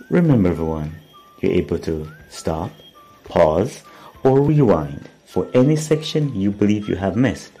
Remember everyone, you're able to stop, pause, or rewind for any section you believe you have missed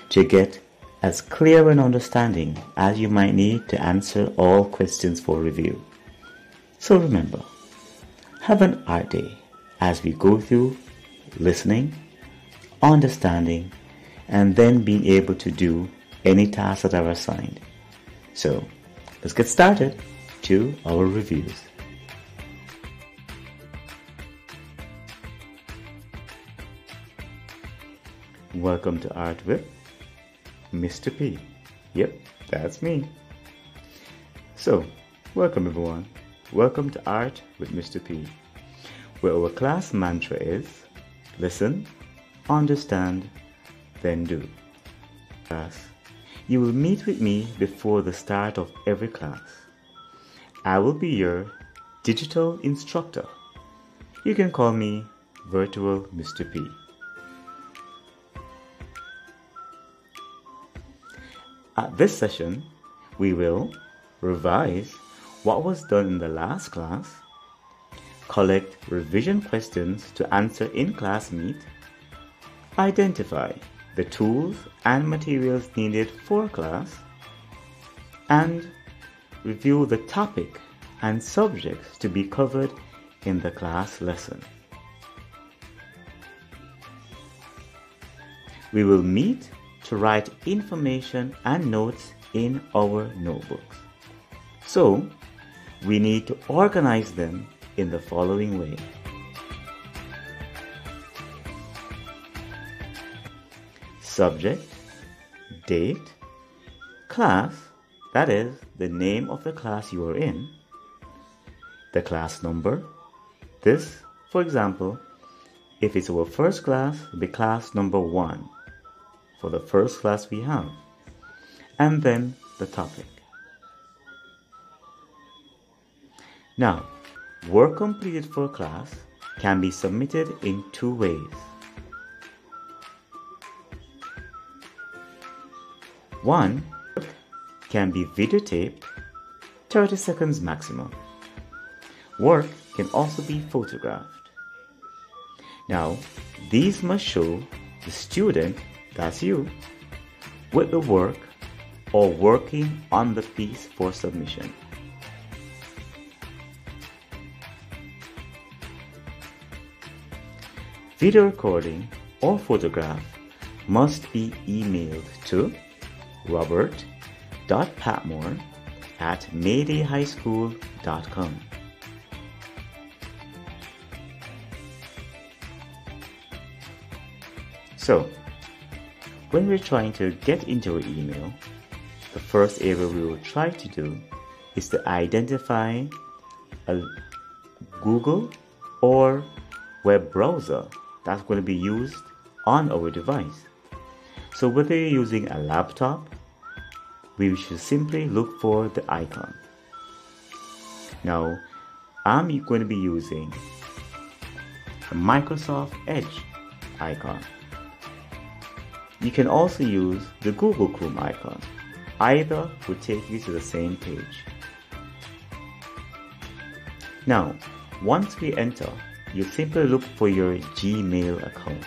to get as clear an understanding as you might need to answer all questions for review. So remember, have an art day as we go through listening, understanding, and then being able to do any tasks that are assigned. So let's get started to our reviews. Welcome to Art with Mr. P. Yep, that's me. So, welcome everyone. Welcome to Art with Mr. P, where our class mantra is listen, understand, then do. Class, you will meet with me before the start of every class. I will be your digital instructor. You can call me Virtual Mr. P. At this session, we will revise what was done in the last class, collect revision questions to answer in class meet, identify the tools and materials needed for class, and review the topic and subjects to be covered in the class lesson. We will meet to write information and notes in our notebooks. So, we need to organize them in the following way. Subject, date, class, that is the name of the class you are in, the class number. This, for example, if it's our first class, it'll be class number 1 for the first class we have, and then the topic. Now, work completed for class can be submitted in 2 ways. One can be videotaped, 30 seconds maximum. Work can also be photographed. Now, these must show the student, that's you, with the work or working on the piece for submission. Video recording or photograph must be emailed to robert.patmore@maydayhighschool.com. So, when we're trying to get into our email, the first area we will try to do is to identify a Google or web browser that's going to be used on our device. So whether you're using a laptop, we should simply look for the icon. Now, I'm going to be using a Microsoft Edge icon. You can also use the Google Chrome icon. Either will take you to the same page. Now, once we enter, you simply look for your Gmail account,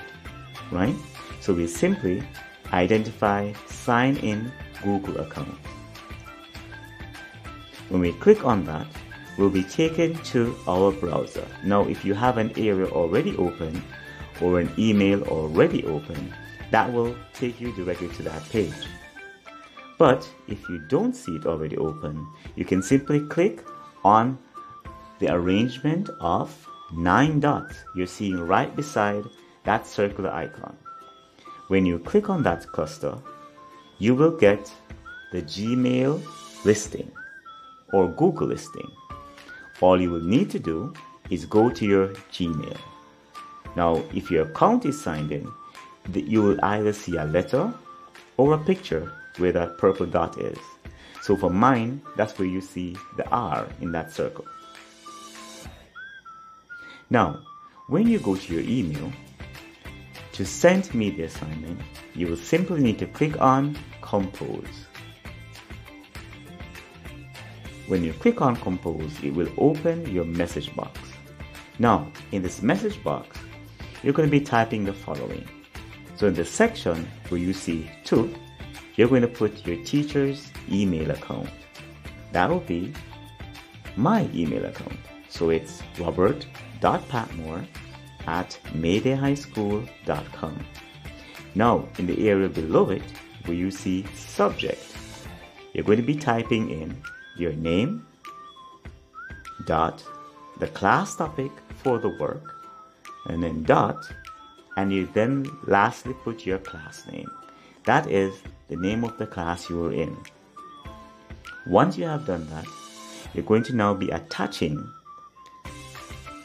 right? So we simply identify sign in Google account. When we click on that, we'll be taken to our browser. Now, if you have an area already open or an email already open, that will take you directly to that page. But if you don't see it already open, you can simply click on the arrangement of 9 dots you're seeing right beside that circular icon. When you click on that cluster, you will get the Gmail listing or Google listing. All you will need to do is go to your Gmail. Now, if your account is signed in, you will either see a letter or a picture where that purple dot is. So for mine, that's where you see the R in that circle. Now, when you go to your email, to send me the assignment, you will simply need to click on Compose. when you click on Compose, it will open your message box. Now, in this message box, you're going to be typing the following. So in the section where you see To, you're going to put your teacher's email account. That will be my email account. So it's robert.patmore@maydayhighschool.com. Now, in the area below it, where you see Subject, you're going to be typing in your name, dot, the class topic for the work, and then dot, and you then lastly put your class name. That is the name of the class you are in. Once you have done that, you're going to now be attaching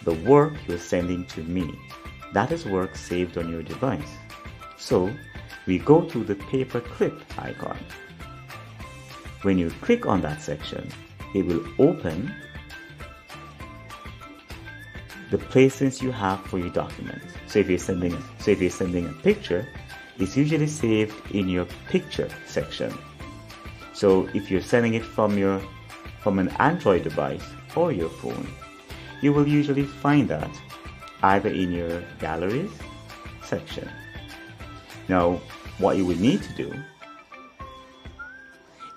the work you're sending to me. That is work saved on your device. So we go to the paperclip icon. When you click on that section, it will open the places you have for your documents. So if you're sending a picture, it's usually saved in your picture section. So if you're sending it from an Android device or your phone, you will usually find that either in your galleries section. Now, what you will need to do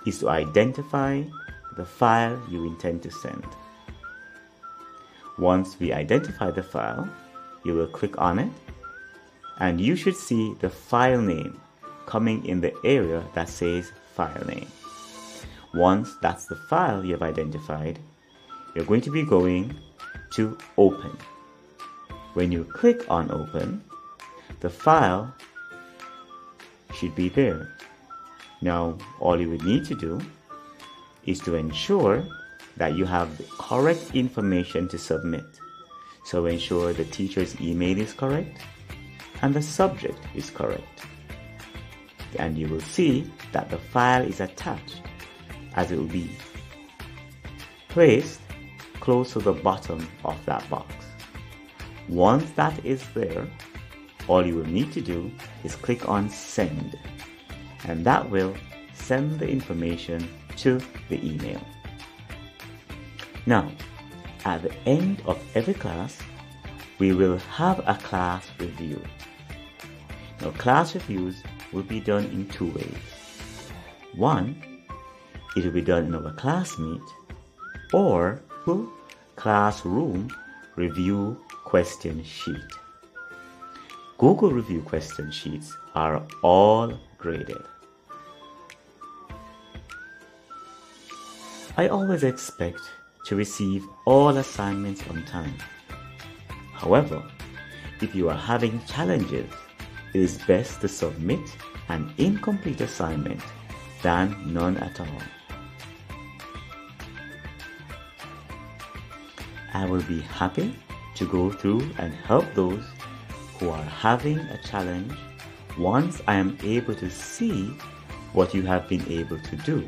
is to identify the file you intend to send. Once we identify the file, you will click on it, and you should see the file name coming in the area that says File Name. Once that's the file you have identified, you're going to be going to Open. When you click on Open, the file should be there. Now, all you would need to do is to ensure that you have the correct information to submit. So ensure the teacher's email is correct and the subject is correct. And you will see that the file is attached, as it will be placed close to the bottom of that box. Once that is there, all you will need to do is click on Send, and that will send the information to the email. Now, at the end of every class, we will have a class review. Now, class reviews will be done in two ways. One, it will be done in our classmeet, or classroom review question sheet. Google review question sheets are all graded. I always expect to receive all assignments on time. However, if you are having challenges, it is best to submit an incomplete assignment than none at all. I will be happy to go through and help those who are having a challenge once I am able to see what you have been able to do,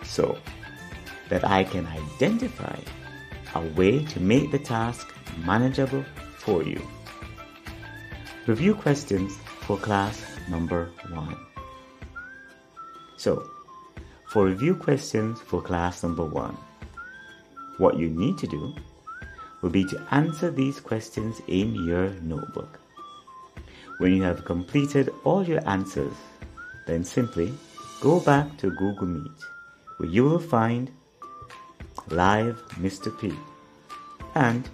so that I can identify a way to make the task manageable for you. Review questions for class number 1. So, for review questions for class number 1, what you need to do will be to answer these questions in your notebook. When you have completed all your answers, then simply go back to Google Meet, where you will find Live Mr. P, and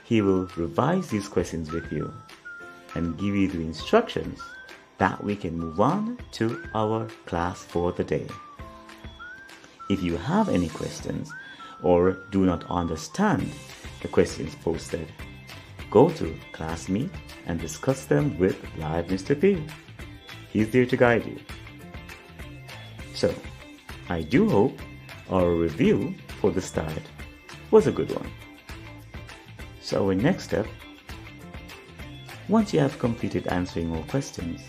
he will revise these questions with you and give you the instructions that we can move on to our class for the day. If you have any questions or do not understand the questions posted, go to Classmeet and discuss them with Live Mr. P. He's there to guide you. So, I do hope our review for the start was a good one. So our next step, once you have completed answering all questions,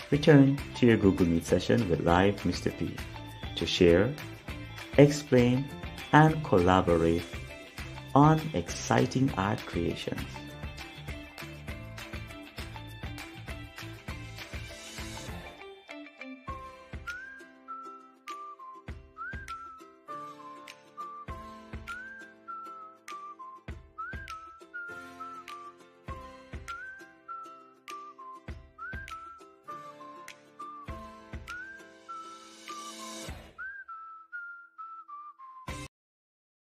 return to your Google Meet session with Live Mr. P to share, explain, and collaborate on exciting art creations.